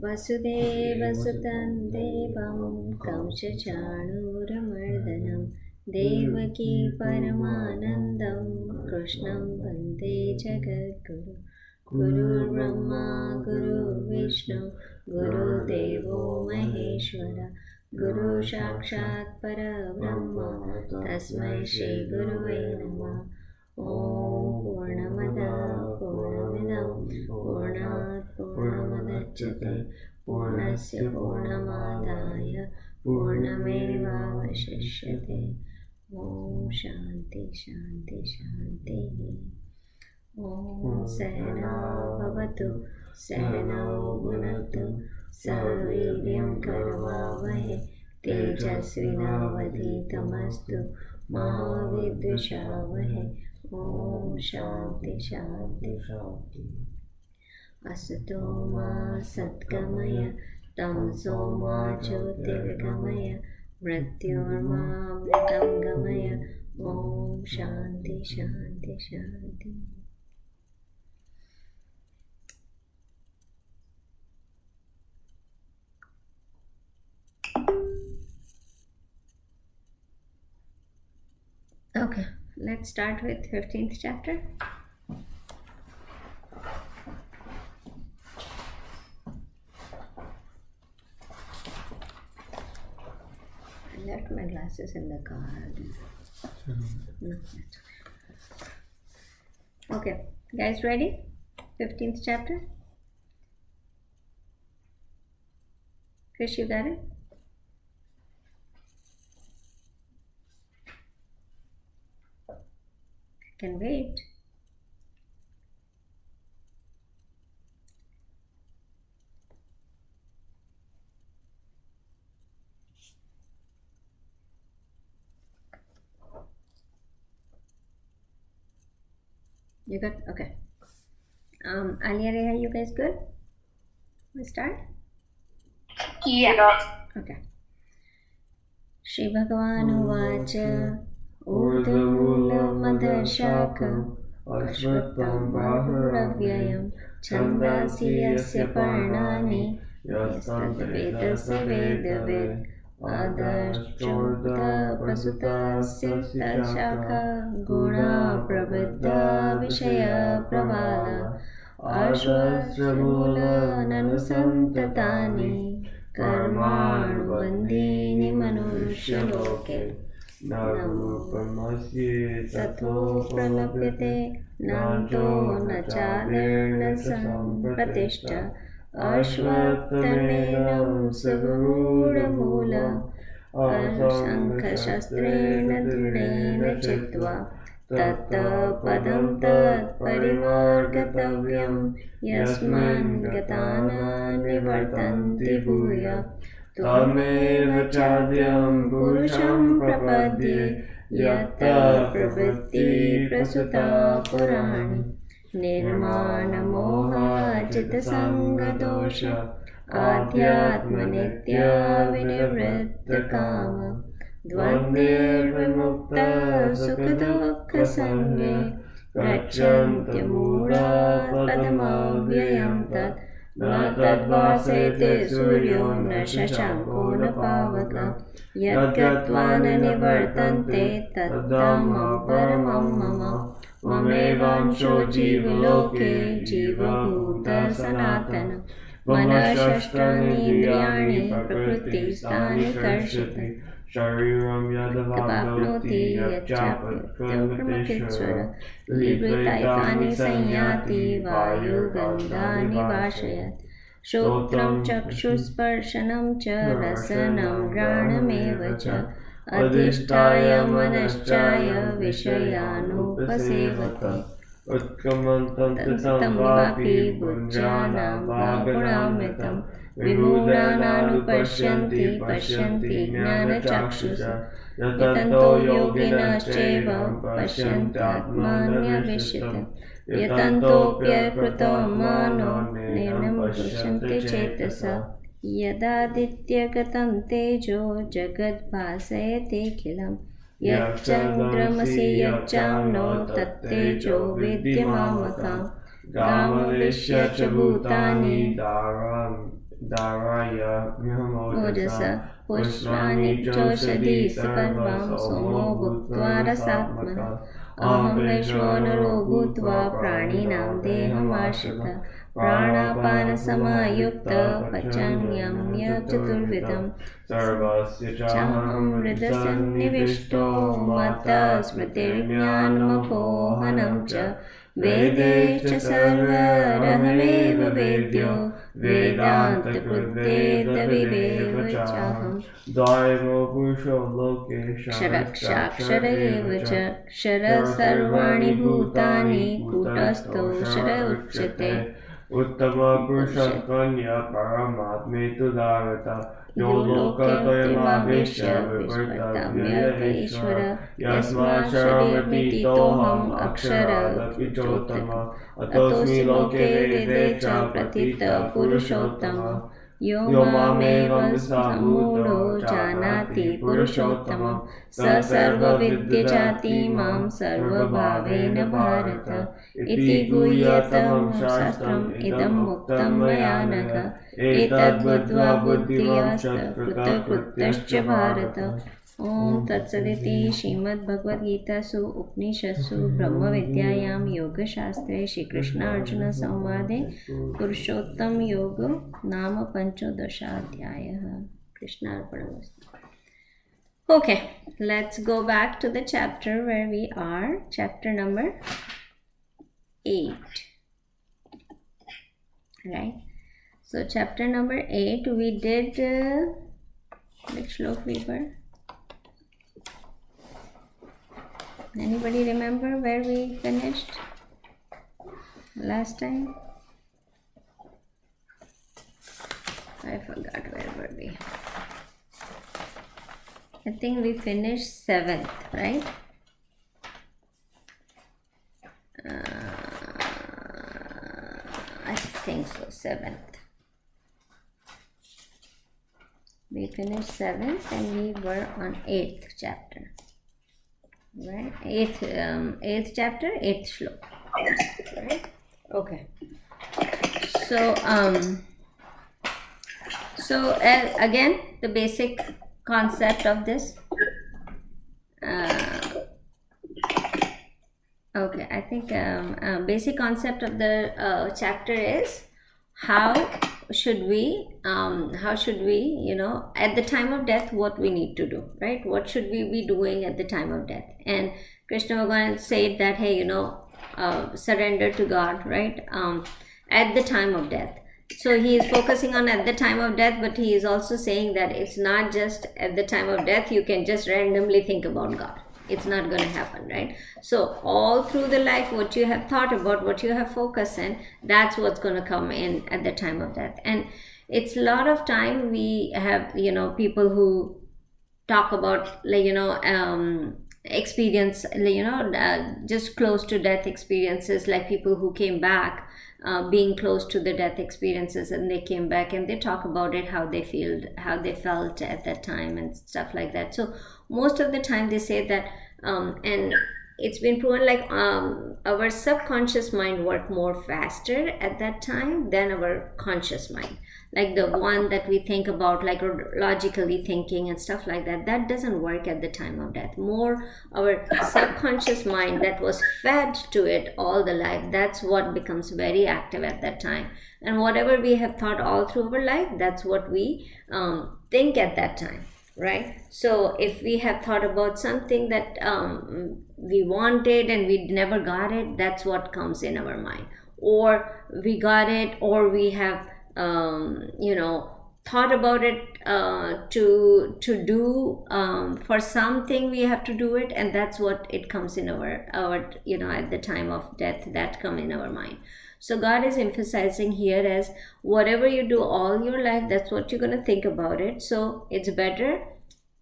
वसुदेवसुतं देवं कंसचाणूरमर्दनं देवकी परमानन्दं कृष्णं वन्दे जगद्गुरु गुरुर्ब्रह्मा गुरुर्विष्णु गुरुदेवो महेश्वर गुरु साक्षात् परब्रह्म तस्मै श्रीगुरुवे नमः। ॐ पूर्णमदः पूर्णमिदं पूर्णात् पूर्णमुदच्यते पूर्णस्य पूर्णमादाय पूर्णमेवावशिष्यते। ॐ शान्ति शान्ति शान्तिः। ॐ सहना भवतु सहनौ भुनक्तु सह वीर्यं करवावहै तेजस्विनावधीतमस्तु मा विद्विषावहै। ॐ शान्ति शान्ति शान्ति। असतो मा सद्गमय तमसो मा ज्योतिर्गमय मृत्योर्मामृतं गमय। ॐ शान्ति शान्ति शान्ति। Okay, let's start with 15th chapter. I left my glasses in the car. No, that's okay. Okay, guys ready? 15th chapter. Chris, you got it? Can wait. You good? Okay. Alia, Reha, you guys good? We start? Yeah. Okay. Shri Bhagavan Uvacha ऊर्ध्वमूलमधशाखम् अश्वत्थं बाहुरव्ययं छन्दांसि यस्य पर्णानि यस्तद्वेदस्य वेदवित् अधश्चोर्ध्वप्रसृतस्य तत्शाखा गुणा प्रवृद्धा विषयप्रवाला अश्वत्थमूलाननुसन्ततानि कर्मानुबन्धीनि मनुष्यलोके न रूपमस्य तथोपलभ्यते नान्तो न चादिर्न सम्प्रतिष्ठा अश्वत्थमेनं सुगूढमूल शङ्खशस्त्रेण दृढेन चित्वा तत्पदं तत्परिमार्गतव्यं यस्मान् गता न निवर्तन्ति भूयः त्वमेव चाद्यं पुरुषं प्रपद्ये यत्र प्रवृत्ति प्रसुता पुराणि निर्माणमोहाजितसङ्गदोष आध्यात्मनित्या विनिवृत्तकाम द्वन्द्वैर्विमुक्ता सुखदुःखसंगे गच्छन्त्यमूढा पदमव्ययं तत् न तद्भासयते सूर्यो न शशाङ्को न पावकः यद्गत्वा न निवर्तन्ते तद्धामं परमं मम ममेवांशो जीवलोके जीवभूतः सनातनः मनः षष्ठानीन्द्रियाणि प्रकृतिस्थानि कर्षति शरीरं यदवाप्नोति यच्चाप्यकृतमकृत्स्वर लिप्तानि संयाति वायुगन्धानि वाशयत् श्रोत्रं चक्षुस्पर्शनं च रसनं घ्राणमेव च अधिष्ठाय मनश्चाय विषयानुपसेवते उत्क्रमन्तं वापि भुज्यानां गुणामृतं विमूढानानुपश्यन्ति पश्यन्ति ज्ञानचक्षुषा यतन्तो योगिनश्चैवं पश्यन्त्यात्मान्यविष्यते यतन्तोऽप्यकृतो मानो नैनं पश्यन्ति चेतसा यदादित्यगतं तेजो जगद्भासयतेऽखिलं यच्चन्द्रमसि यच्चाम्नो तत्तेजो विद्यमामकां गामविश्य च भूतानि Daraya Ojasa Gృహమోజస Pushpani Pushpani Choshadhi Choshadi Saparvam Sarva Somo Somo Bhuktva Rasatmana Bhutva Aham Aham Vaishvanaro Bhutva Bhutva Praninam Pranina Deham Deham Ashrita Pranapana Pranapana Samayukta Samayukta Pachanyam Pachanyam Chaturvidam Sarvasya Chaham Chaham Hridasannivishto Sannivishto Mata Mata Smritirjnanamohanam Smritirjnanamohanam Cha Cha Vedescha Vedescha Sarvarahameva Sarvarahameva Vedyo Vedyo Vedanta Vedanta Kudveda Kudveda Videva Videva Chaham Chaham Daiva Purusho Kshara Lokeshastakshara eva Eva Cha cha Kshara Shara sarvani Sarvani Bhutani bhutani Bhutasto kutasto Kshara Shara uchyate Uchate Uttama Upanishad Purushotmanya Paramatmetu Dharata Yo Loka Yoloke Toyamabhishya Timavishya Vivartavyaya Vishvartamyate Ishvara Ishvara Yasma Yasma Sharamati Sharirmiti Toham Toham Akshara Akshara Jotaka Chotama Atosmi Atosi Loke Loke Vede Vede Cha Cha Pratita Pratita Purushottama Purushottama Yomameva Yomamevam Visabuddho Sammudo Janati Janati Purushottamam Purushottamam Sa Sarva Tasarva Vidyajati Vidyajati Mam Mam Sarva Bhavena Sarvabhavena Bharata Bharata Iti Iti Guryatamam Guryatam Shastam Shastram Idam Idam Muktam Uktam Mayanaga Mayanaga Etad Etad Budva Buddhva Buddhimam Buddhiyasta Shatkrata Krita Kritascha Krityascha Bharata Bharata Om Tatsaditi Srimad Bhagavad Gita Su Upanishadsu Brahma Vidyayam Yoga Shastre Shri Krishna Arjuna Samvade Purushottam Yoga Nama Panchodashaadhyaya. Krishna Arpanamastu. Okay, let's go back to the chapter where we are, chapter number 8. Right? So, chapter number 8, we did which shlok we were? Anybody remember where we finished last time? I forgot where were we. I think we finished 7th, right? I think so, 7th. We finished 7th and we were on 8th chapter. Right? 8th chapter, 8th shlok. Right? Okay. So again, the basic concept of this. Okay, I think basic concept of the chapter is how should we, at the time of death, what we need to do, right? What should we be doing at the time of death? And Krishna Bhagavan said that, hey, surrender to God, right? At the time of death. So he is focusing on at the time of death, but he is also saying that it's not just at the time of death, you can just randomly think about God. It's not going to happen, right? So all through the life, what you have thought about, what you have focused in, that's what's going to come in at the time of death. And it's a lot of time we have, people who talk about, experience, just close to death experiences, like people who came back, being close to the death experiences, and they came back and they talk about it, how they felt at that time and stuff like that. So most of the time they say that, and it's been proven, like, our subconscious mind worked more faster at that time than our conscious mind, like the one that we think about, like logically thinking and stuff like that. That doesn't work at the time of death. More our subconscious mind that was fed to it all the life, that's what becomes very active at that time. And whatever we have thought all through our life, that's what we think at that time, right? So if we have thought about something that we wanted and we never got it, that's what comes in our mind. Or we got it, or we have thought about it to do for something, we have to do it, and that's what it comes in our at the time of death, that come in our mind. So God is emphasizing here as whatever you do all your life, that's what you're going to think about it. So it's better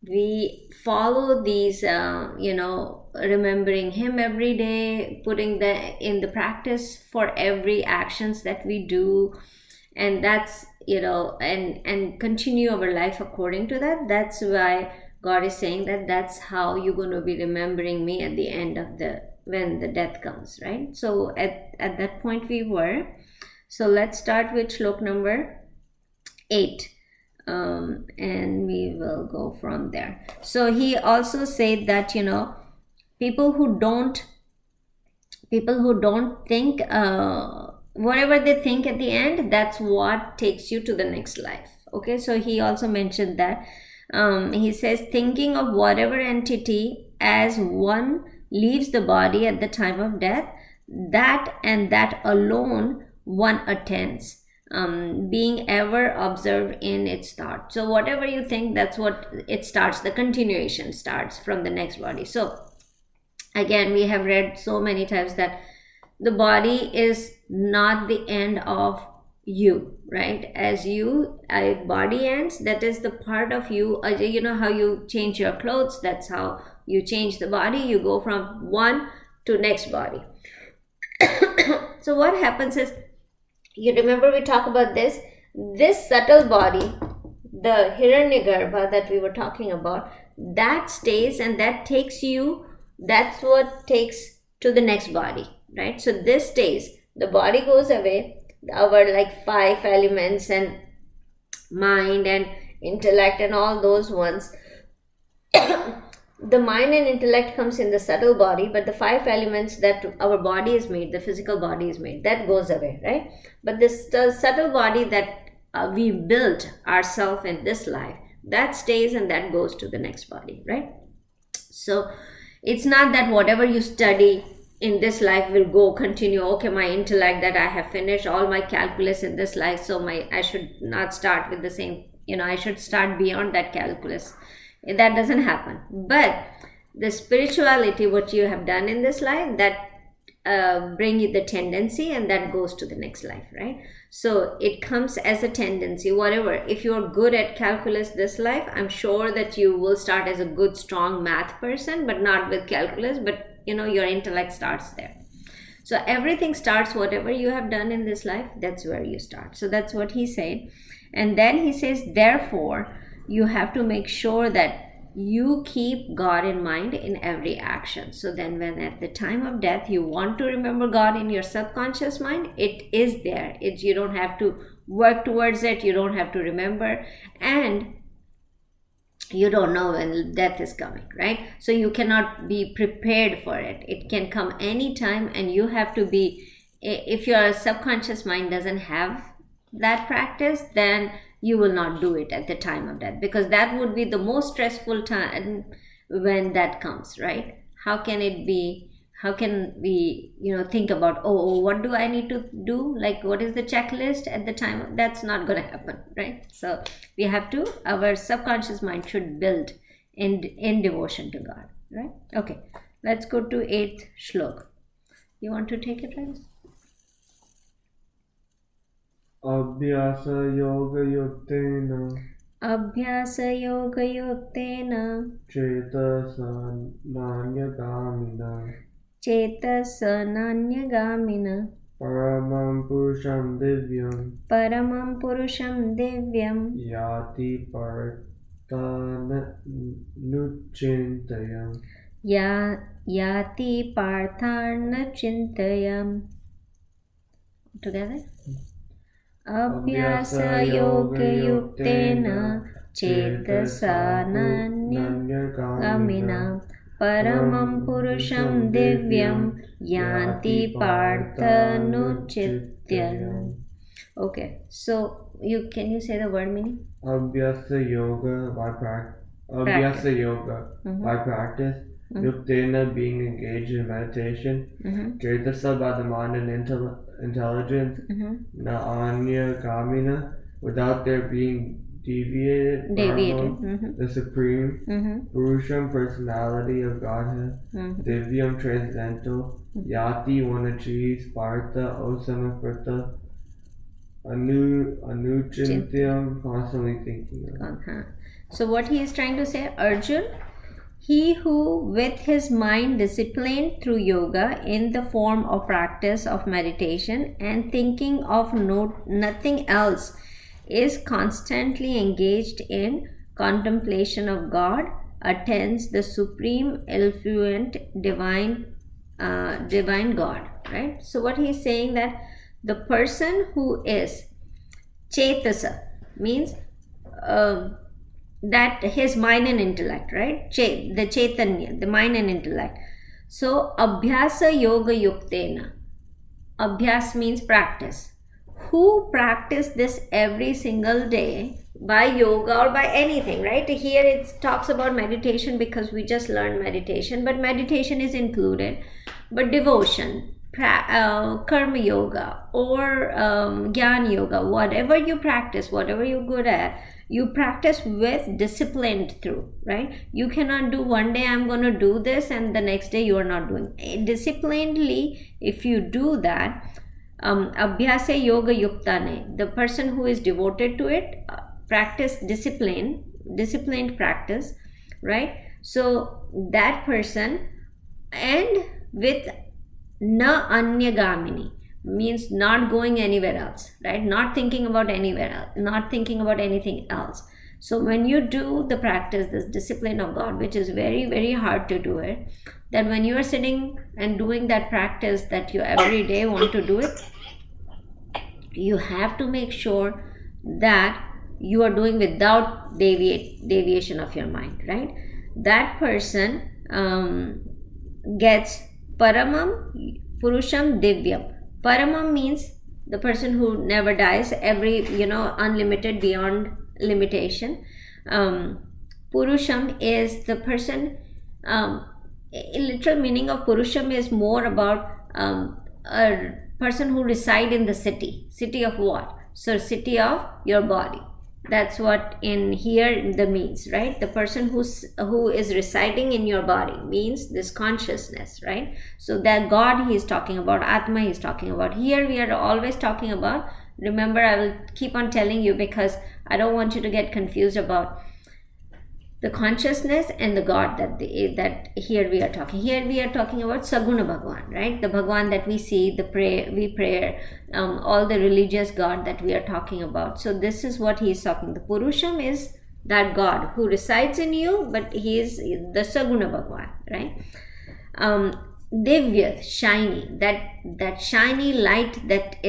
we follow these, remembering Him every day, putting in the practice for every actions that we do, and that's and continue our life according to that. That's why God is saying that that's how you're going to be remembering me at the end of when the death comes, right? So at that point we were. So let's start with shlok number 8. And we will go from there. So he also said that, people who don't think, whatever they think at the end, that's what takes you to the next life. Okay, so he also mentioned that, he says, thinking of whatever entity as one leaves the body at the time of death, that and that alone one attends, being ever observed in its thought. So whatever you think, that's what it starts, the continuation starts from the next body. So again, we have read so many times that the body is not the end of you, right? As body ends, that is the part of you. You know how you change your clothes, that's how you change the body. You go from one to next body. So what happens is, you remember we talk about this subtle body, the Hiranyagarbha that we were talking about, that stays, and that takes you, that's what takes to the next body, right? So this stays, the body goes away, our like 5 elements and mind and intellect and all those ones. The mind and intellect comes in the subtle body, but the 5 elements that our body is made, the physical body is made, that goes away, right? But this subtle body that we built ourselves in this life, that stays, and that goes to the next body, right? So it's not that whatever you study in this life will continue. Okay, my intellect, that I have finished all my calculus in this life, so I should not start with the same, I should start beyond that calculus. That doesn't happen. But the spirituality, what you have done in this life, that bring you the tendency, and that goes to the next life, right? So it comes as a tendency, whatever. If you're good at calculus this life, I'm sure that you will start as a good, strong math person, but not with calculus, but your intellect starts there. So everything starts, whatever you have done in this life, that's where you start. So that's what he said. And then he says, therefore, you have to make sure that you keep God in mind in every action. So then when at the time of death you want to remember God in your subconscious mind, it is there. You don't have to work towards it. You don't have to remember. And you don't know when death is coming, right? So you cannot be prepared for it. It can come anytime, and you have to be, if your subconscious mind doesn't have that practice, then you will not do it at the time of death, because that would be the most stressful time when that comes, right? How can we think about, what do I need to do? Like, what is the checklist at the time? That's not going to happen, right? So we have to, our subconscious mind should build in devotion to God, right? Okay, let's go to 8th shlok. You want to take it, right? Abhyasa yoga yuktena cetasa nanya paramam purusham divyam yati partha nuchintayam yati partharna chintayam. Together. Abhyasa yoga yuktena cetasa nanya paramam purusham divyam yanti parthanuchityam. Okay, so can you say the word meaning? Abhyasa yoga by practice. Yuktena, being engaged in meditation. Cetasa, by the mind and intelligence. Naanya kamina, without their being deviated. The supreme. Purusham, personality of Godhead. Divyam, transcendental. Yati, one achieves. Partha, O son of Partha. Anuchintyam, constantly thinking of. So what he is trying to say, Arjun, he who with his mind disciplined through yoga in the form of practice of meditation and thinking of nothing else is constantly engaged in contemplation of God, attains the supreme effluent divine God, right? So what he is saying, that the person who is cetasa, means that his mind and intellect, right? The Chaitanya, the mind and intellect. So, Abhyasa Yoga Yuktena. Abhyas means practice. Who practice this every single day by yoga or by anything, right? Here it talks about meditation because we just learned meditation, but meditation is included. But devotion, karma yoga or jnana yoga, whatever you practice, whatever you're good at, you practice with disciplined through, right? You cannot do one day I'm going to do this and the next day you are not doing. Disciplinedly, if you do that, abhyasa yoga yuktane, the person who is devoted to it, practice disciplined practice, right? So that person, and with na anyagamini, means not going anywhere else, right? Not thinking about anywhere else, not thinking about anything else. So when you do the practice, this discipline of God, which is very, very hard to do it, then when you are sitting and doing that practice that you every day want to do it, you have to make sure that you are doing without deviation of your mind, right? That person gets paramam purusham divyam. Paramam means the person who never dies, unlimited, beyond limitation. Purusham is the person, literal meaning of Purusham is more about a person who reside in the city of what? So city of your body. That's what in here the means, right? The person who is residing in your body means this consciousness, right? So that God he is talking about, Atma he is talking about. Here we are always talking about, remember I will keep on telling you because I don't want you to get confused about the consciousness and the God that here we are talking. Here we are talking about Saguna Bhagwan, right? The Bhagwan that we see, we pray, all the religious God that we are talking about. So this is what he is talking. The Purusham is that God who resides in you, but he is the Saguna Bhagwan, right? Divya, shiny, that shiny light that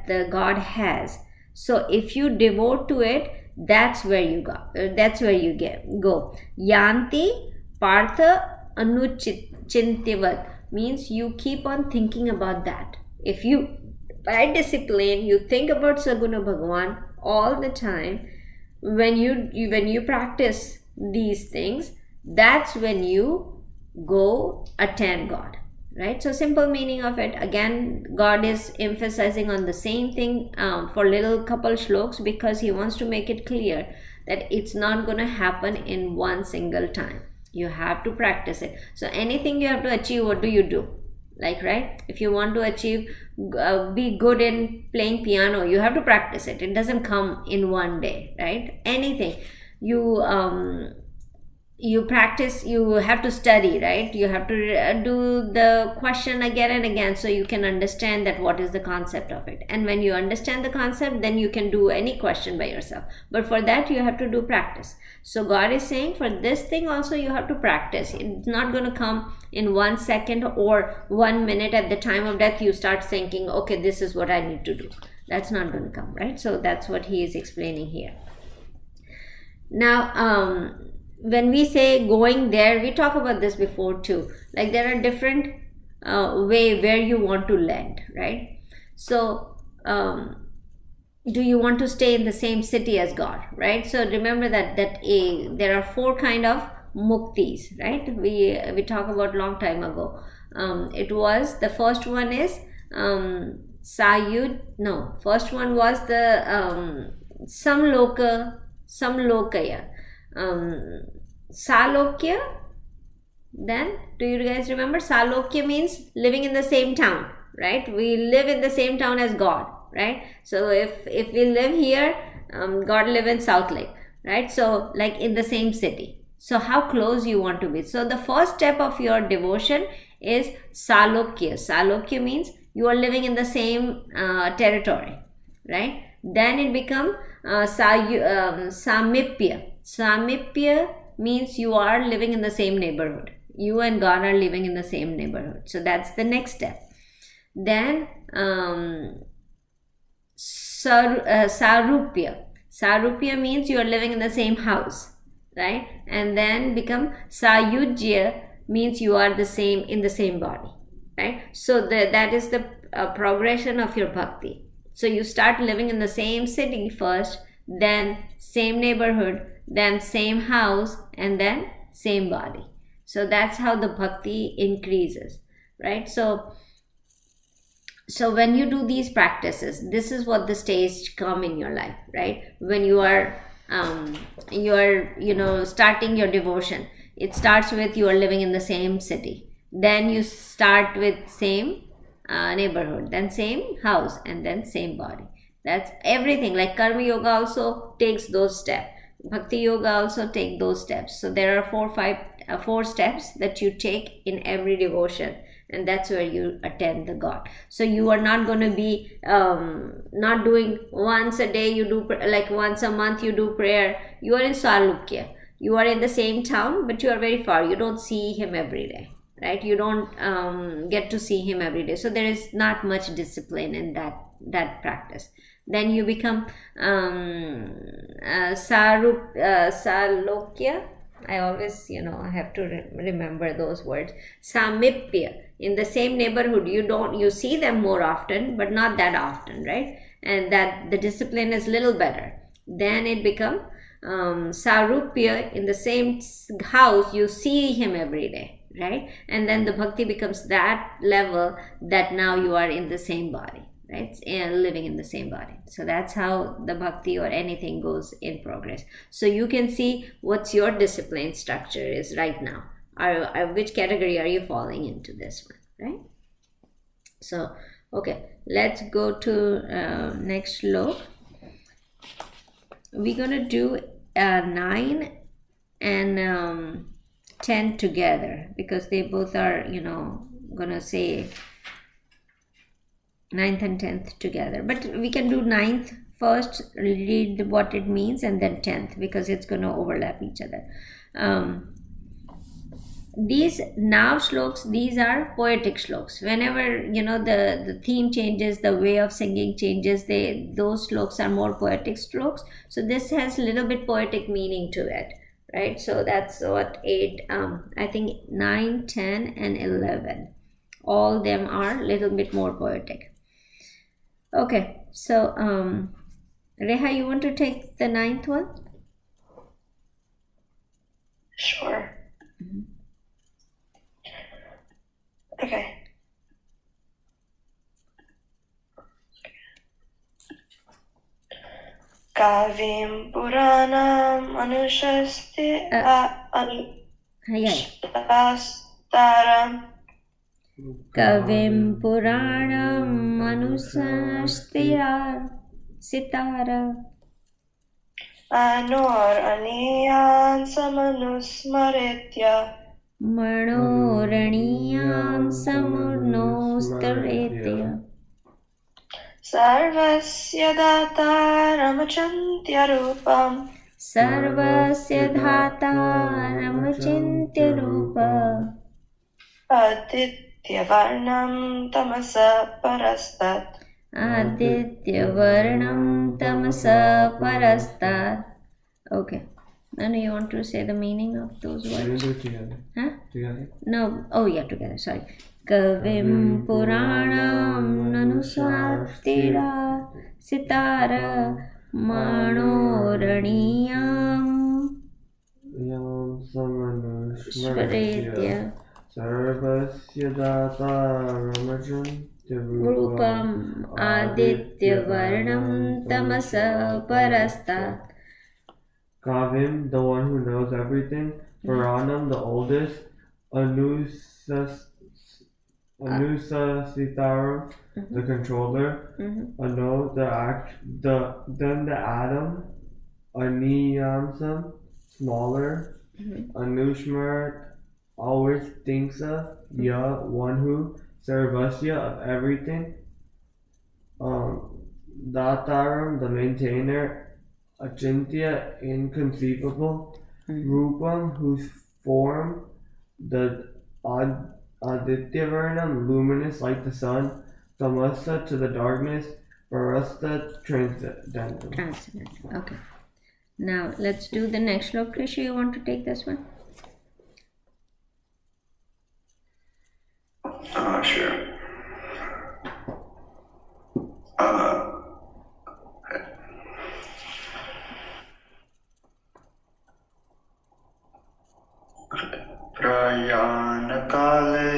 the God has. So if you devote to it, that's where you go. Go. Yanti partha anuchintivat means you keep on thinking about that. If you, by discipline, you think about Saguna Bhagwan all the time, when you practice these things, that's when you go attend God. Right? So simple meaning of it, again, God is emphasizing on the same thing for little couple shloks because he wants to make it clear that it's not going to happen in one single time. You have to practice it. So anything you have to achieve, what do you do? Like, right? If you want to achieve, be good in playing piano, you have to practice it. It doesn't come in one day, right? Anything. You practice, you have to study, right? You have to do the question again and again so you can understand that what is the concept of it. And when you understand the concept, then you can do any question by yourself. But for that, you have to do practice. So God is saying for this thing also you have to practice. It's not going to come in 1 second or 1 minute at the time of death. You start thinking, okay, this is what I need to do. That's not going to come, right? So that's what he is explaining here. Now, when we say going there, we talk about this before too. Like there are different way where you want to land, right? So do you want to stay in the same city as God, right? So remember that there are 4 kind of muktis, right? We talked about long time ago. It was, the first one is first one was the samlokaya. Salokya, then do you guys remember? Salokya means living in the same town, right? We live in the same town as God, right? So if we live here, God live in South Lake, right? So like in the same city. So how close you want to be. So the first step of your devotion is Salokya. Salokya means you are living in the same territory, right? Then it becomes Samipya. Samipya means you are living in the same neighborhood. You and God are living in the same neighborhood. So that's the next step. Then Sarupya. Sarupya means you are living in the same house, right? And then become Sayujya means you are the same in the same body, right? So that is the progression of your bhakti. So you start living in the same city first, then same neighborhood, then same house, and then same body. So that's how the bhakti increases, right? So when you do these practices, this is what the stage come in your life, right? When you are starting your devotion, it starts with you are living in the same city, then you start with same neighborhood, then same house, and then same body. That's everything. Like karma yoga also takes those steps, bhakti yoga also take those steps. So there are four steps that you take in every devotion, and that's where you attend the God. So you are not going to be not doing once a day you do, like once a month you do prayer. You are in Salukya, you are in the same town, but you are very far, you don't see him every day, right? You don't get to see him every day. So there is not much discipline in that practice. Then you become Salokya. I always, I have to remember those words. Samipya. In the same neighborhood, you see them more often, but not that often, right? And that the discipline is little better. Then it becomes Sarupya. In the same house, you see him every day, right? And then the bhakti becomes that level that now you are in the same body, right? And living in the same body. So that's how the bhakti or anything goes in progress. So you can see what's your discipline structure is right now. Which category are you falling into this one, right? So, okay, let's go to next slok. We're going to do 9 and 10 together because they both are, going to say 9th and 10th together, but we can do 9th first, read what it means, and then 10th because it's going to overlap each other. These now shloks, these are poetic shloks. Whenever the theme changes, the way of singing changes, those shloks are more poetic shloks. So this has a little bit poetic meaning to it, right? So that's what 8 I think 9, 10 and 11, all them are a little bit more poetic. Okay, so Reha, you want to take the 9th one? Sure. Mm-hmm. Okay. Kavim Puranam Anushasti Anushtastaram Kavim Puranam Manusastira Sitara Anor Aniyan Samanusmaritya Manoraniyam Samurnostaretya Sarvasya Dataramachantya Rupam Sarvasya Dhataramachintya Rupa Aditya Varnam Tamasa Parastat Aditya Varnam Tamasa Parastat. Okay. Now you want to say the meaning of those words? Together. Huh? Together? No. Oh yeah, together. Sorry. Kavim Puranam Nanusastira Sitara Manoraniyam Yam Svaretya Sarvasya Data Ramachandya Rupam Aditya Varnam Tamasa Parastat. Kavim, the one who knows everything. Puranam, the oldest. Anusasitaram, the controller. Ano, then the atom. Aniyamsam, smaller. Anushmarat, always thinks of. Ya, one who. Sarvasya, of everything. Dataram, the maintainer. Achintya, inconceivable. Rupam, whose form. The Adityavarnam, luminous like the sun. Tamasa, to the darkness. Parasta transcendental. Transcendental. Okay. Now let's do the next slok. Krisha, you want to take this one? Sure. प्रयाणकाले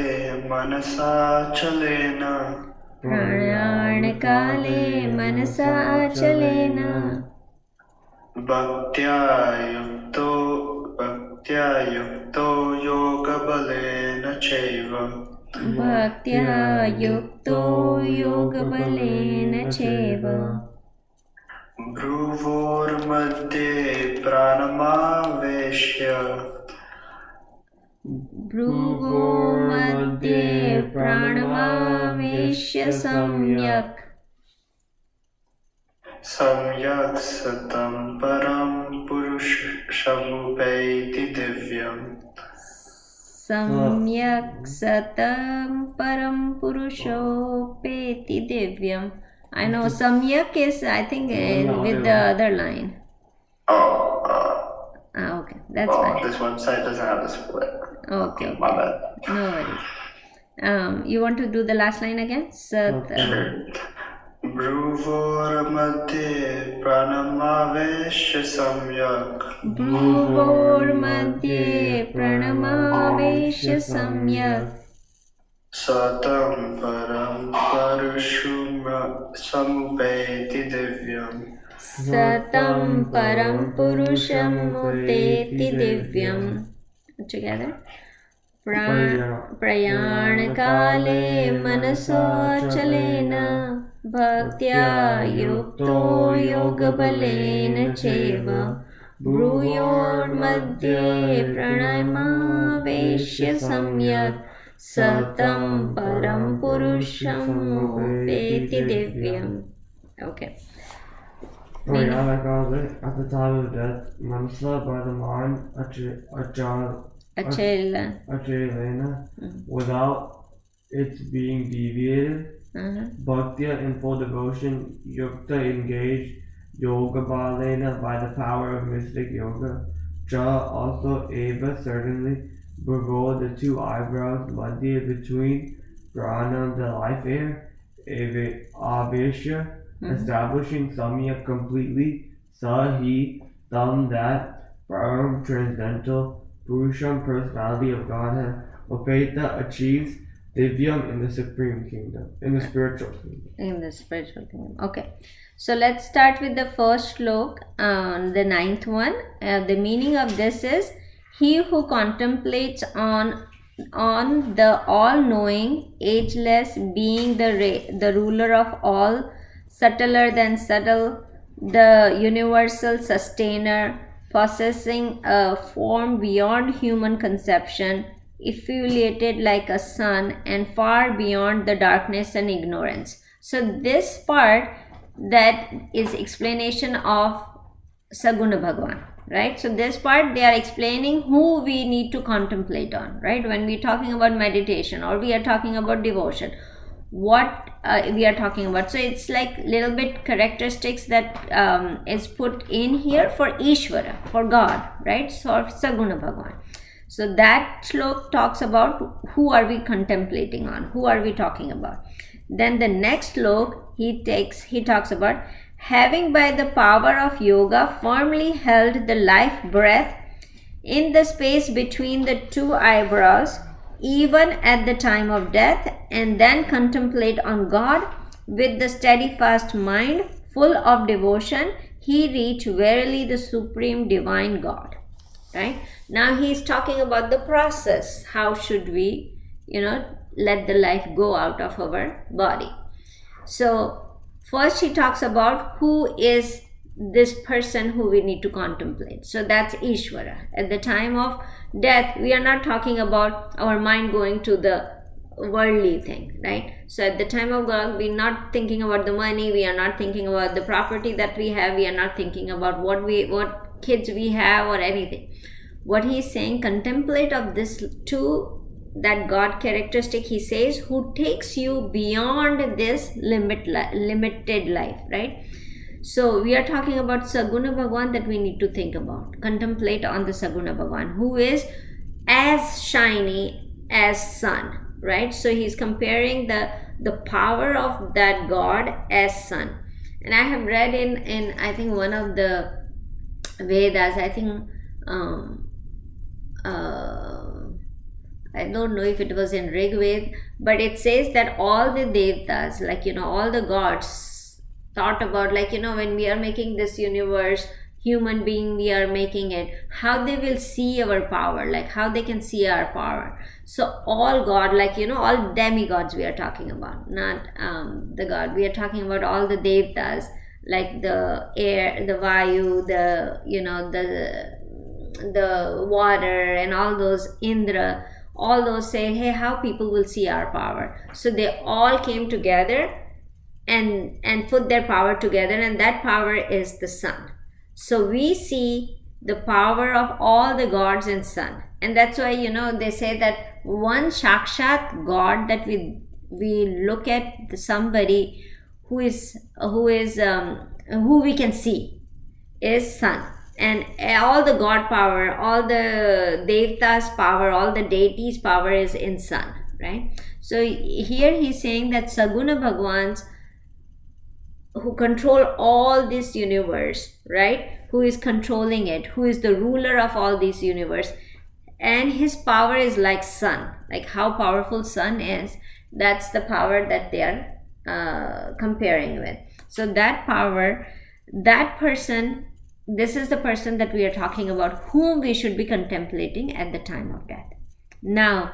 मनसा चलेन प्रयाणकाले मनसा चलेन भक्त्या युक्तो योगबलेन चैव भक्त्या युक्तो योगबलेन चैव भ्रुवोर्मध्ये प्राणमावेश्य भ्रुवोर्मध्ये प्राणमावेश्य सम्यक् सतं परं पुरुषमुपैति दिव्यम् सम्यक् सतं परं पुरुषोपेति दिव्यम्. I know samyak is, I think, with the other line. Okay, that's fine. This website doesn't have the split. Okay. My bad. No worries. You want to do the last line again? Bhruvorमध्ये pranamavesh samyak. Bhruvorमध्ये pranamavesh samyak. Satam param parushum samupeti divyam. Satam param purusham muteti divyam. Together. प्रयाणकाले मनसोऽचलेन भक्त्या युक्तो योगबलेन चैव भ्रूयोर्मध्ये प्रणमावेश्य सम्यक् सतं परं पुरुषमुपेति दिव्यम्. Okay. Prayanakale, at the time of death, Mansa by the mind, Achelena, without its being deviated, Bhaktya in full devotion, Yukta engaged, Yoga Balena by the power of mystic yoga, Cha also Eva certainly, Bhavo the two eyebrows, Madhya between, Prana the life air, Avesha, establishing Samya completely, Sa he, Tam that, Param transcendental, Purusham personality of Godhead, Upeta achieves Divyam in the supreme kingdom, in the spiritual kingdom. In the spiritual kingdom. Okay. So let's start with the first slok, the ninth one. The meaning of this is, he who contemplates on the all-knowing, ageless being, the ruler of all, subtler than subtle, the universal sustainer, possessing a form beyond human conception, effluated like a sun and far beyond the darkness and ignorance. So this part, that is explanation of Saguna Bhagavan, right? So this part, they are explaining who we need to contemplate on, right? When we're talking about meditation or we are talking about devotion, what we are talking about. So it's like little bit characteristics that is put in here for Ishvara, for God, right? So Saguna Bhagavan. So that slok talks about who are we contemplating on, who are we talking about. Then the next slok, he talks about having by the power of yoga firmly held the life breath in the space between the two eyebrows, even at the time of death, and then contemplate on God with the steadfast mind, full of devotion, he reached verily the supreme divine God. Right? Now he is talking about the process. How should we, let the life go out of our body? So first he talks about who is this person who we need to contemplate. So that's Ishvara. At the time of death, we are not talking about our mind going to the worldly thing, right? So at the time of God, we're not thinking about the money, we are not thinking about the property that we have, we are not thinking about what kids we have or anything. What he is saying, contemplate of this two that God characteristic, he says, who takes you beyond this limited life, right? So we are talking about Saguna Bhagwan that we need to think about, contemplate on the Saguna Bhagwan, who is as shiny as sun, right? So he's comparing the power of that God as sun. And I have read in I think one of the Vedas, I think I don't know if it was in Rig Ved, but it says that all the devtas, like, all the gods thought about, like, when we are making this universe, human being, we are making it, how they will see our power, like how they can see our power. So all God, like, all demigods we are talking about, not the God. We are talking about all the devtas, like the air, the Vayu, the water, and all those Indra, all those say, hey, how people will see our power. So they all came together and put their power together, and that power is the sun. So we see the power of all the gods in sun, and that's why they say that one Shakshat God that we look at, somebody who we can see is sun. And all the God power, all the Devtas power, all the deities power is in sun, right? So here he's saying that Saguna Bhagwans, who control all this universe, right? Who is controlling it, who is the ruler of all this universe, and his power is like sun. Like how powerful sun is, that's the power that they are comparing with. So that power, that person, this is the person that we are talking about, whom we should be contemplating at the time of death. Now,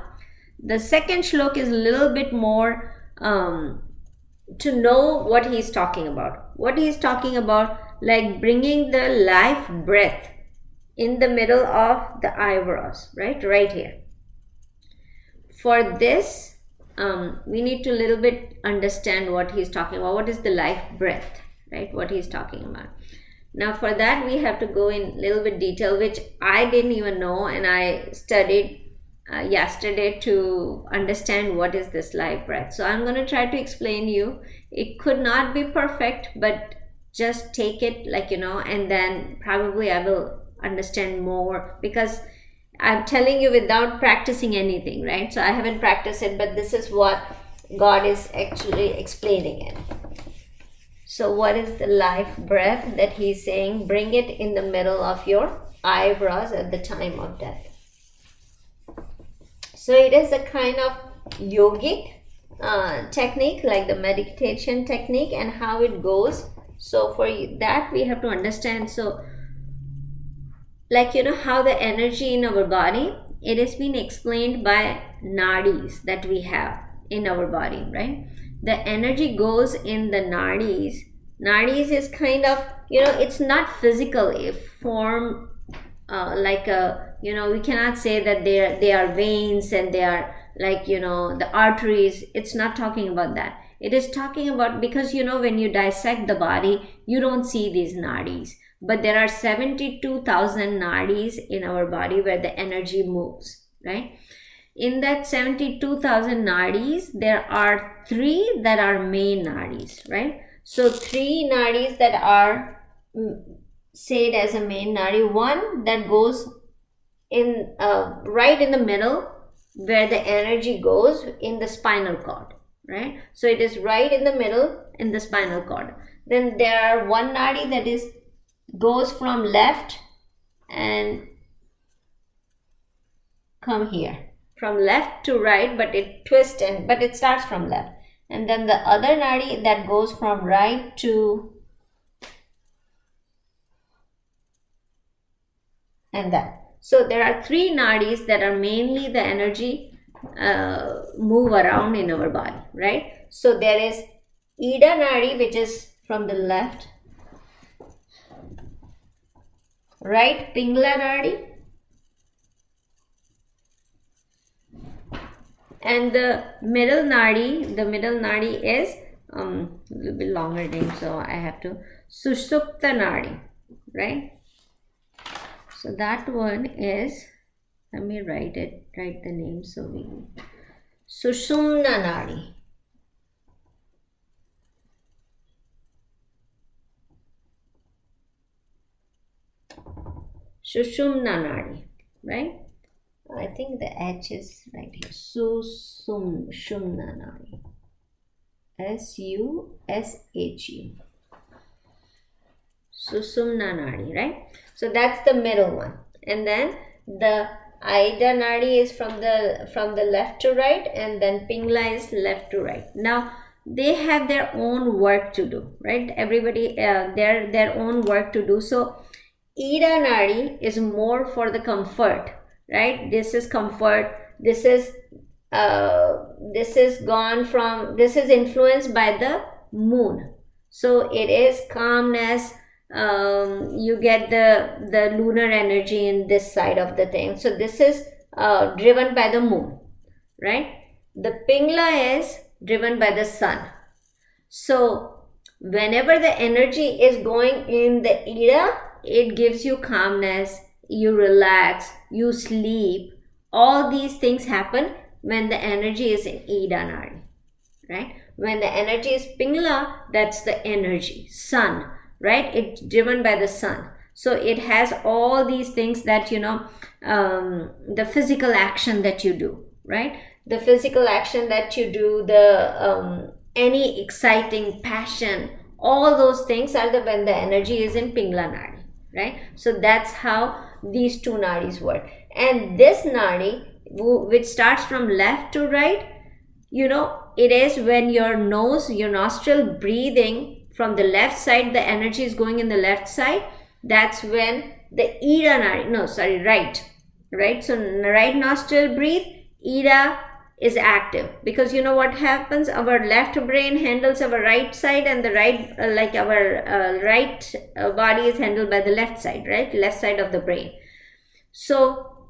the second shlok is a little bit more to know what he's talking about. What he's talking about, like bringing the life breath in the middle of the eyebrows, right here. For this, we need to little bit understand what he's talking about. What is the life breath, right? What he's talking about. Now for that we have to go in a little bit detail, which I didn't even know, and I studied yesterday to understand what is this life breath. So I'm going to try to explain you. It could not be perfect, but just take it and then probably I will understand more, because I'm telling you without practicing anything, right? So I haven't practiced it, but this is what God is actually explaining it. So what is the life breath that he's saying? Bring it in the middle of your eyebrows at the time of death. So it is a kind of yogic technique, like the meditation technique, and how it goes. So for that we have to understand. So how the energy in our body, it has been explained by nadis that we have in our body, right? The energy goes in the nadis. Nadis is kind of, it's not physical form, we cannot say that they are veins and they are the arteries. It's not talking about that. It is talking about, because when you dissect the body, you don't see these nadis, but there are 72,000 nadis in our body where the energy moves, right? In that 72,000 nadis, there are 3 that are main nadis, right? So 3 nadis that are said as a main nadi. One that goes in right in the middle where the energy goes in the spinal cord, right? So it is right in the middle in the spinal cord. Then there are one nadi that goes from left and come here. From left to right, but it twists but it starts from left. And then the other nadi that goes from right to and that. So there are 3 nadis that are mainly the energy move around in our body, right? So there is Ida nadi, which is from the left, right Pingla nadi, and the middle nadi is a little bit longer name, so I have to Sushupta nadi, right? So that one is Let me write the name so we. Sushumna Nadi. Sushumna Nadi, right? I think the H is right here. Sushumna Nadi. Sushu. Sushumna Nadi, right? So that's the middle one. And then the Ida Nadi is from the left to right, and then Pingla is left to right. Now they have their own work to do, right? Everybody their own work to do. So Ida Nadi is more for the comfort, right? This is comfort. This is influenced by the moon. So it is calmness. You get the lunar energy in this side of the thing. So this is driven by the moon, right? The Pingla is driven by the sun. So whenever the energy is going in the Ida, it gives you calmness, you relax, you sleep. All these things happen when the energy is in Ida Nadi, right? When the energy is Pingla, that's the energy, sun, right? It's driven by the sun. So it has all these things that, the physical action that you do, right? The physical action that you do, the any exciting passion, all those things are when the energy is in Pingla Nadi, right? So that's how these two nadis work. And this nadi, which starts from left to right, it is when your nostril breathing from the left side, the energy is going in the left side. That's when the Ida nadi, right? So right nostril breathe, Ida is active, because what happens, our left brain handles our right side, and the right our right body is handled by the left side, right? Left side of the brain. So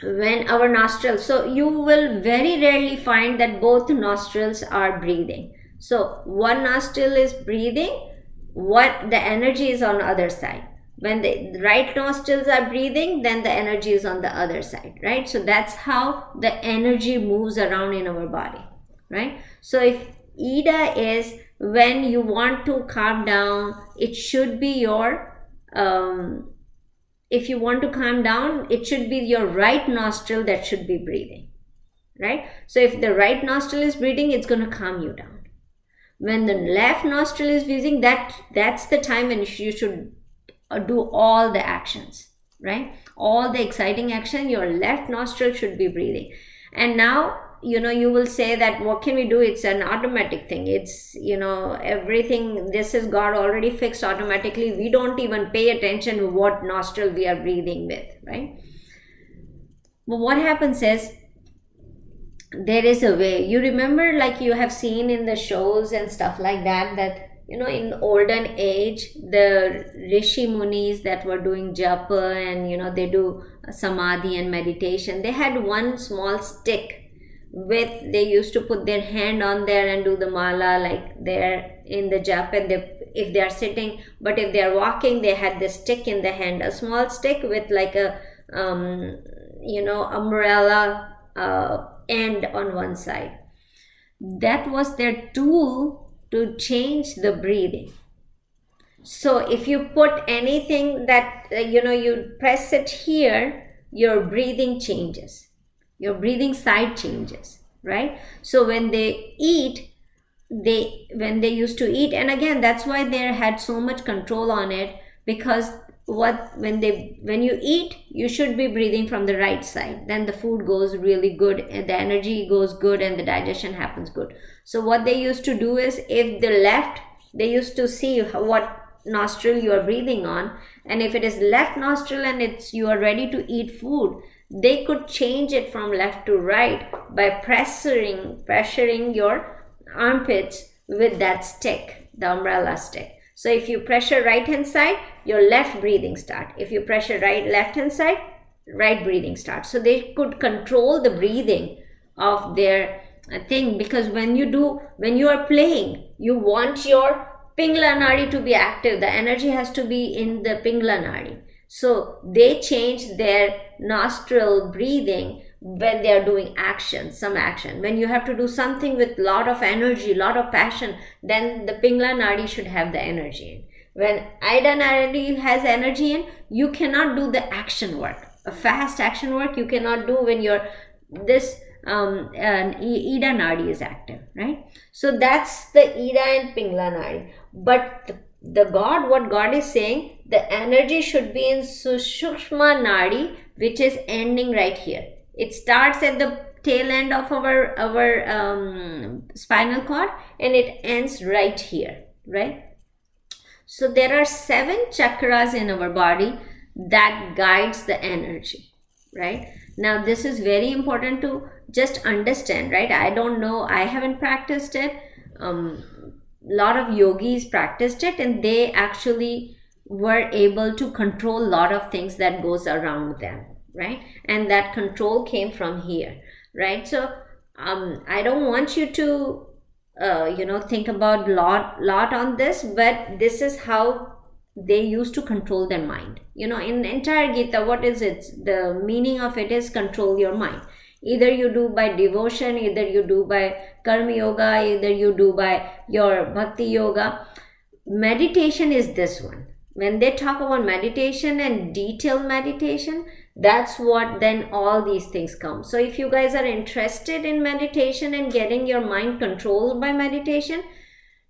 when our nostrils, so you will very rarely find that both nostrils are breathing. So one nostril is breathing, what the energy is on the other side. When the right nostrils are breathing, then the energy is on the other side, right? So that's how the energy moves around in our body, right? So if Ida is when you want to calm down, it should be your, if you want to calm down, it should be your right nostril that should be breathing, right? So if the right nostril is breathing, it's going to calm you down. When the left nostril is breathing, that's the time when you should do all the actions, right? All the exciting action, your left nostril should be breathing. And now, you will say that what can we do? It's an automatic thing. It's, everything, this is God already fixed automatically. We don't even pay attention to what nostril we are breathing with, right? But what happens is, there is a way. You remember, like you have seen in the shows and stuff like that, in olden age, the Rishi Munis that were doing japa and, they do samadhi and meditation, they had one small stick they used to put their hand on there and do the mala, like they're in the japa, and if they are sitting, but if they are walking, they had the stick in the hand, a small stick with like a, umbrella end on one side. That was their tool to change the breathing. So if you put anything that you press it here, your breathing changes, your breathing side changes, right? So when they eat, when they used to eat, and again, that's why they had so much control on it, because when you eat, you should be breathing from the right side. Then the food goes really good, and the energy goes good, and the digestion happens good. So what they used to do is, if the left, they used to see what nostril you are breathing on, and if it is left nostril and you are ready to eat food, they could change it from left to right by pressuring your armpits with that stick, the umbrella stick. So if you pressure right hand side, your left breathing start. If you pressure left hand side, right breathing start. So they could control the breathing of their thing, because when you are playing, you want your Pingla Nadi to be active. The energy has to be in the Pingla Nadi. So they change their nostril breathing when they are doing action, some action. When you have to do something with lot of energy, lot of passion, then the Pingla Nadi should have the energy in. When Ida Nadi has energy in, you cannot do the action work. A fast action work you cannot do when you're this Ida Nadi is active, right? So that's the Ida and Pingla Nadi. But the God, what God is saying, the energy should be in Sushma Nadi, which is ending right here. It starts at the tail end of our spinal cord and it ends right here, right? So there are 7 chakras in our body that guides the energy, right? Now this is very important to just understand, right? I don't know, I haven't practiced it. Lot of yogis practiced it and they actually were able to control a lot of things that goes around them, right? And that control came from here, right? So I don't want you to think about lot on this, but this is how they used to control their mind. In entire Gita, what is it? The meaning of it is control your mind. Either you do by devotion, either you do by karma yoga, either you do by your bhakti yoga. Meditation is this one. When they talk about meditation and detailed meditation, that's what then all these things come. So if you guys are interested in meditation and getting your mind controlled by meditation,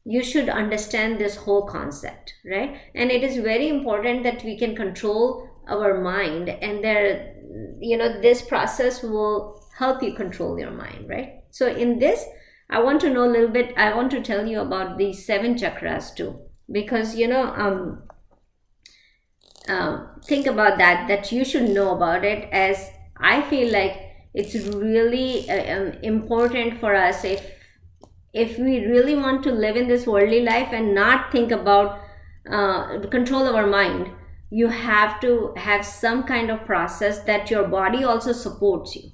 you should understand this whole concept, right? And it is very important that we can control our mind, and this process will help you control your mind, right? So in this, I want to know a little bit, I want to tell you about these 7 chakras too, because think about that you should know about it, as I feel like it's really important for us if we really want to live in this worldly life and not think about control our mind. You have to have some kind of process that your body also supports you,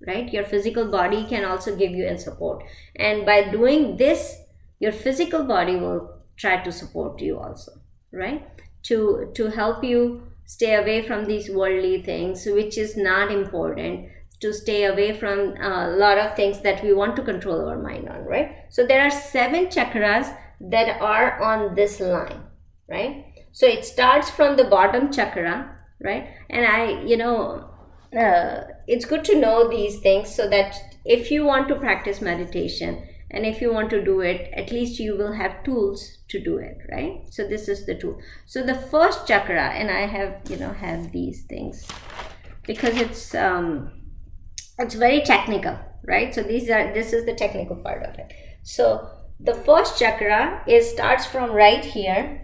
right? Your physical body can also give you a support, and by doing this, your physical body will try to support you also, right? To help you stay away from these worldly things, which is not important, to stay away from a lot of things that we want to control our mind on, right? So there are 7 chakras that are on this line, right? So it starts from the bottom chakra, right? And it's good to know these things so that if you want to practice meditation and if you want to do it, at least you will have tools to do it, right? So this is the tool. So the first chakra, and I have these things because it's very technical, right? So this is the technical part of it. So the first chakra starts from right here,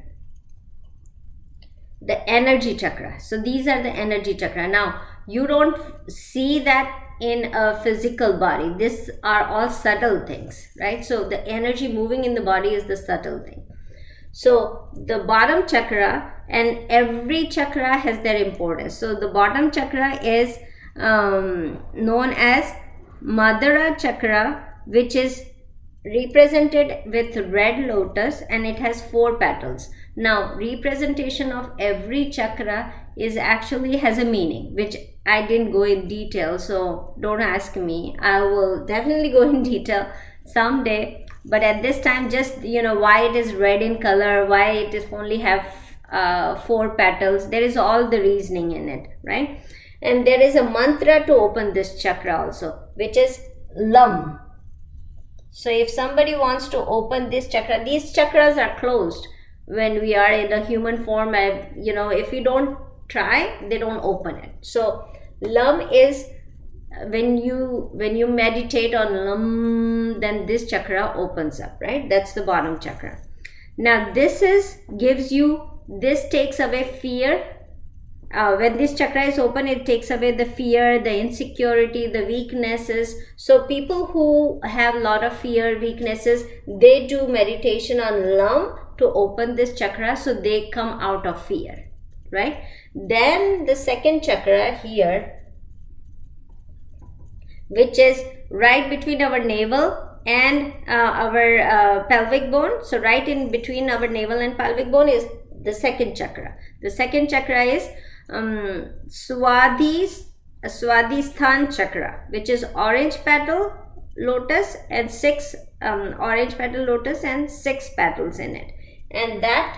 the energy chakra. So these are the energy chakra. Now you don't see that in a physical body. These are all subtle things, right? So the energy moving in the body is the subtle thing. So the bottom chakra, and every chakra has their importance. So the bottom chakra is known as Madhura chakra, which is represented with red lotus, and it has 4 petals. Now representation of every chakra is actually has a meaning, which I didn't go in detail, so don't ask me. I will definitely go in detail someday, but at this time, just why it is red in color, why it is only have 4 petals, there is all the reasoning in it, right? And there is a mantra to open this chakra also, which is Lam. So if somebody wants to open this chakra, these chakras are closed when we are in a human form, and if you don't try, they don't open it. So Lam is when you meditate on Lam, then this chakra opens up, right? That's the bottom chakra. Now this takes away fear. When this chakra is open, it takes away the fear, the insecurity, the weaknesses. So people who have a lot of fear, weaknesses, they do meditation on Lam to open this chakra, so they come out of fear, right? Then the second chakra here, which is right between our navel and our pelvic bone. So right in between our navel and pelvic bone is the second chakra. The second chakra is Swadhisthana chakra, which is orange petal lotus and 6 orange petal lotus and 6 petals in it. And that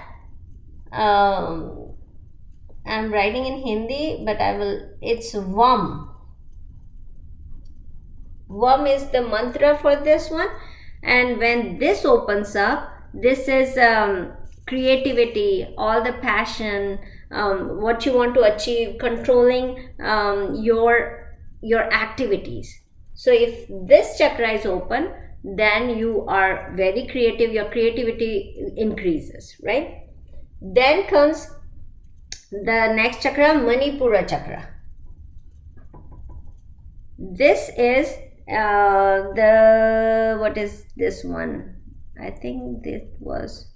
I'm writing in Hindi, but it's VAM. VAM is the mantra for this one. And when this opens up, this is creativity, all the passion, what you want to achieve, controlling your activities. So if this chakra is open, then you are very creative, your creativity increases, right? Then comes the next chakra, Manipura chakra. This is what is this one? I think this was,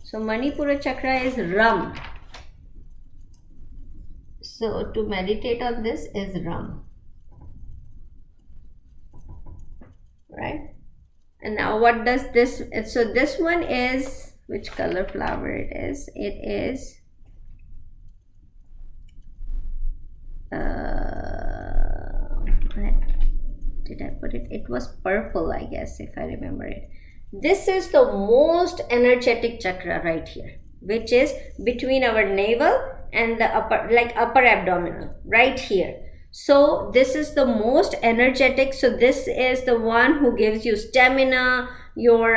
so Manipura chakra is Ram. So to meditate on this is Ram, right? And now what does this, so this one is, which color flower it is? It is did I put it? It was purple, I guess, if I remember it. This is the most energetic chakra right here, which is between our navel and the upper abdominal, right here. So this is the most energetic. So this is the one who gives you stamina, your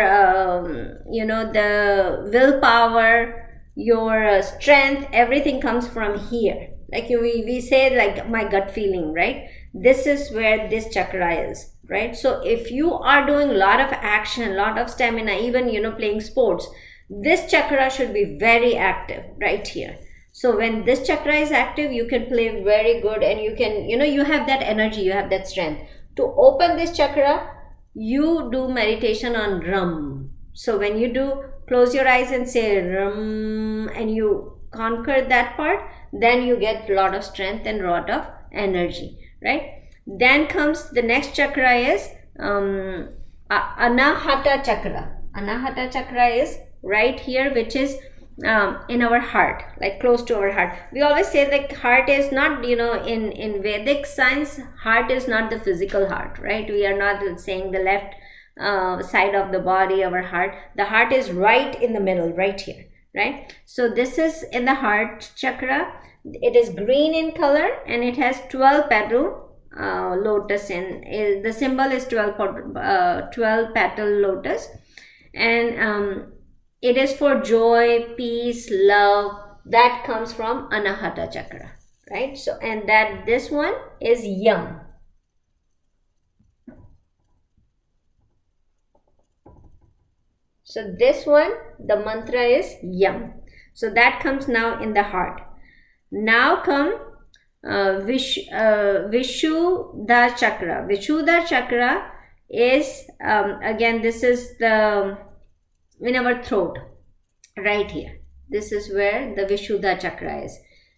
the willpower, your strength. Everything comes from here. Like we say, like my gut feeling, right? This is where this chakra is, right? So if you are doing a lot of action, a lot of stamina, even playing sports, this chakra should be very active right here. So when this chakra is active, you can play very good, and you can, you have that energy, you have that strength. To open this chakra, you do meditation on Ram. So when you do, close your eyes and say Ram, and you conquer that part, then you get a lot of strength and a lot of energy, right? Then comes the next chakra is Anahata chakra. Anahata chakra is right here, which is in our heart, like close to our heart. We always say that heart is not, in Vedic science, heart is not the physical heart, right? We are not saying the left side of the body, our heart. The heart is right in the middle, right here, right? So this is in the heart chakra. It is green in color, and it has 12 petal lotus in. The symbol is 12 petal lotus, and it is for joy, peace, love. That comes from Anahata chakra, right? So, and that this one is Yam. So this one, the mantra is Yam. So that comes now in the heart. Now come Vishuddha chakra. Vishuddha chakra is again, this is the in our throat, right here. This is where the Vishuddha chakra is.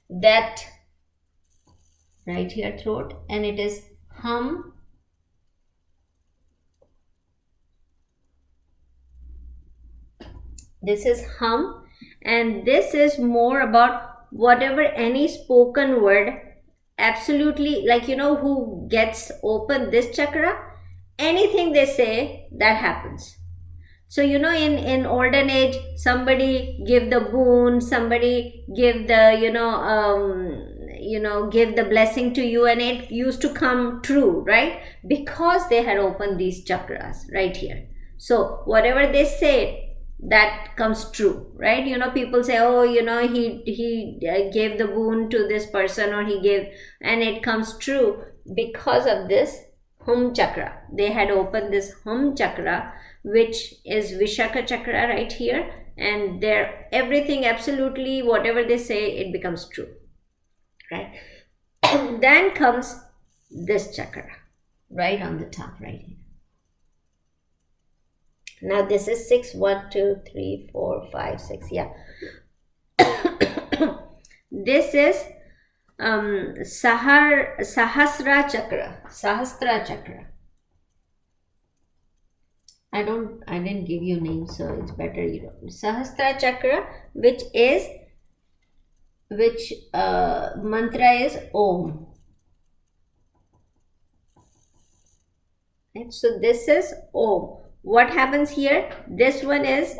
That right here, throat, and it is hum. This is hum, and this is more about whatever any spoken word, absolutely, like who gets open this chakra, anything they say, that happens. So in olden age, somebody give the boon, somebody give the give the blessing to you, and it used to come true, right? Because they had opened these chakras right here. So whatever they say, that comes true, right? People say, oh, he gave the boon to this person, or he gave, and it comes true because of this hum chakra. They had opened this hum chakra, which is Vishaka chakra right here, and there everything, absolutely whatever they say, it becomes true, right? Then comes this chakra right on the top, right here. Now this is 6, 1, 2, 3, 4, 5, 6. Yeah. This is Sahasra chakra. Sahasra chakra. I didn't give you names, so it's better you don't. Sahasra chakra, which is which mantra is Om. Right? So this is Om. What happens here? This one is,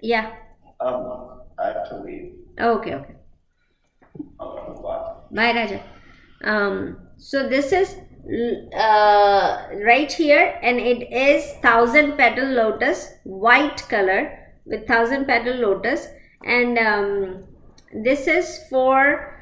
yeah. I have to leave. Okay. Bye, Raja. So this is right here, and it is 1,000 petal lotus, white color with 1,000 petal lotus, and this is for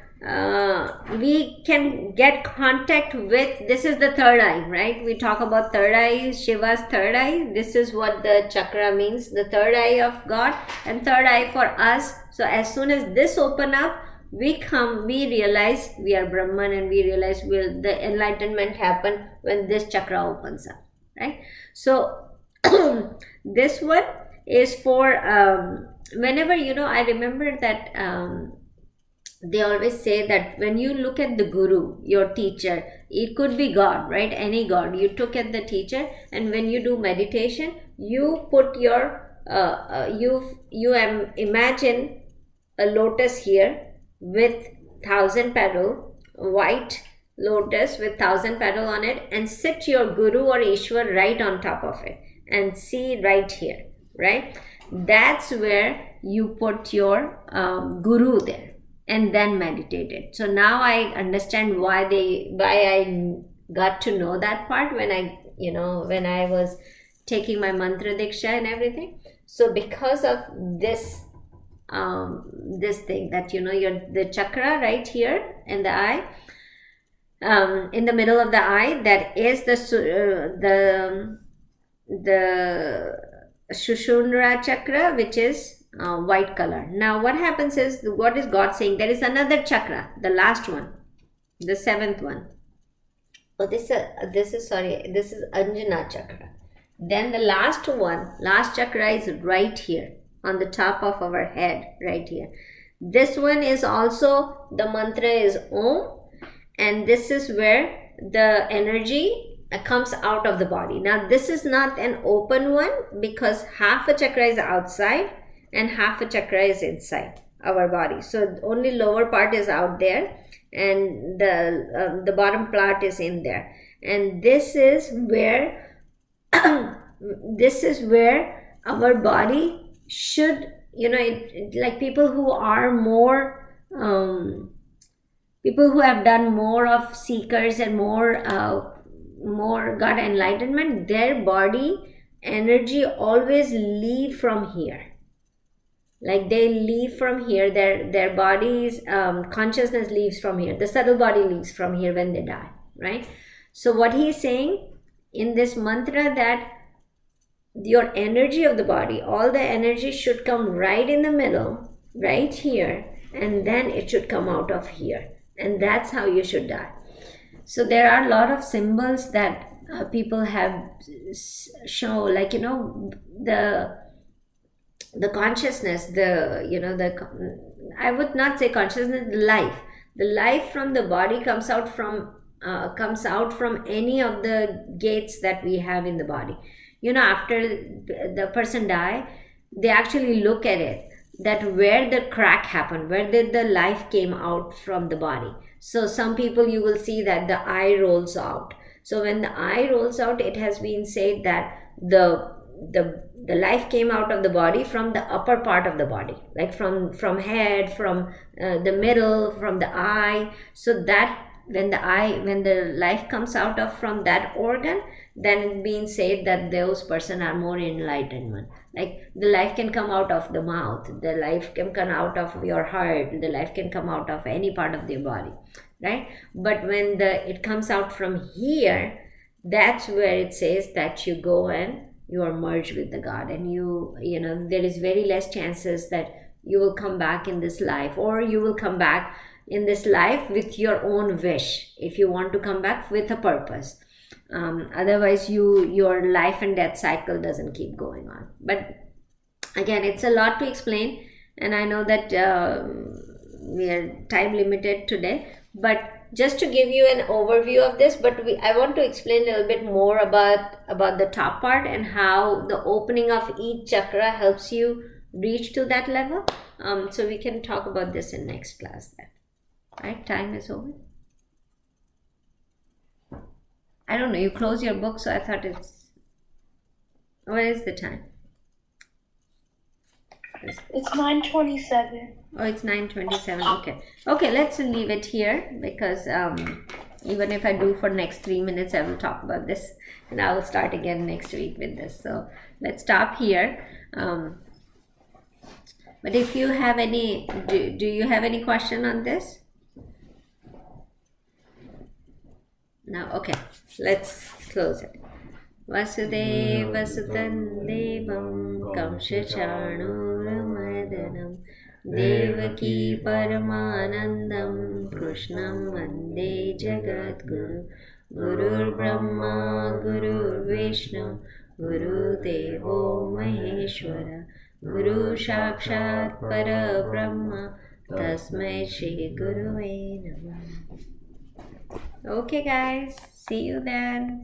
we can get contact with. This is the third eye, right? We talk about third eye, Shiva's third eye. This is what the chakra means, the third eye of God, and third eye for us. So as soon as this open up, we realize we are Brahman, and we realize the enlightenment happen when this chakra opens up, right? So this one is for whenever, I remember that they always say that when you look at the guru, your teacher, it could be God, right? Any God, you took at the teacher, and when you do meditation, you put your imagine a lotus here with 1,000 petal, white lotus with 1,000 petal on it, and sit your guru or Ishwar right on top of it, and see right here, right? That's where you put your guru there, and then meditate it. So now I understand why I got to know that part when I was taking my mantra diksha and everything. So because of this thing that the chakra right here in the eye, in the middle of the eye, that is the Shushumna chakra, which is white color. Now what happens is, what is God saying? There is another chakra, the last one, the seventh one. This is Anjana chakra. Then the last chakra is right here on the top of our head, right here. This one is also, the mantra is Om, and this is where the energy comes out of the body. Now this is not an open one, because half a chakra is outside and half a chakra is inside our body. So only lower part is out there, and the bottom part is in there. And this is where our body should, like people who are more people who have done more of seekers and more got enlightenment, their body energy always leave from here. Like they leave from here, their body's consciousness leaves from here, the subtle body leaves from here when they die, right? So what he's saying in this mantra, that your energy of the body, all the energy should come right in the middle, right here, and then it should come out of here, and that's how you should die. So there are a lot of symbols that people have show, like the consciousness, I would not say consciousness, the life from the body comes out from any of the gates that we have in the body. After the person die, they actually look at it, that where the crack happened, where did the life came out from the body. So some people, you will see that the eye rolls out. So when the eye rolls out, it has been said that the life came out of the body from the upper part of the body, like from head, from the middle, from the eye. So that when the life comes out of from that organ, then it being said that those person are more enlightenment. Like the life can come out of the mouth, the life can come out of your heart, the life can come out of any part of your body, right? But when it comes out from here, that's where it says that you go and you are merged with the God, and there is very less chances that you will come back in this life, or you will come back in this life with your own wish, if you want to come back with a purpose. Otherwise your life and death cycle doesn't keep going on. But again, it's a lot to explain, and I know that we are time limited today, but just to give you an overview of this, but I want to explain a little bit more about the top part, and how the opening of each chakra helps you reach to that level. So we can talk about this in next class then. Right? Time is over. I don't know. You close your book, so I thought it's. What is the time? It's 9:27. Oh, it's 9:27. Okay, let's leave it here because even if I do for next 3 minutes, I will talk about this and I will start again next week with this. So let's stop here. But if you have any, do you have any question on this? No. Okay, let's close it. Vasudeva Sutan Devam Kamshachanuramardanam Devaki Paramanandam Krishnam Vande Jagadguru Gurur Brahma Gurur Vishnu Guru Devo Maheshwara Guru Sakshat Para Brahma Tasmai Shri Guruve Namah. Okay guys, see you then.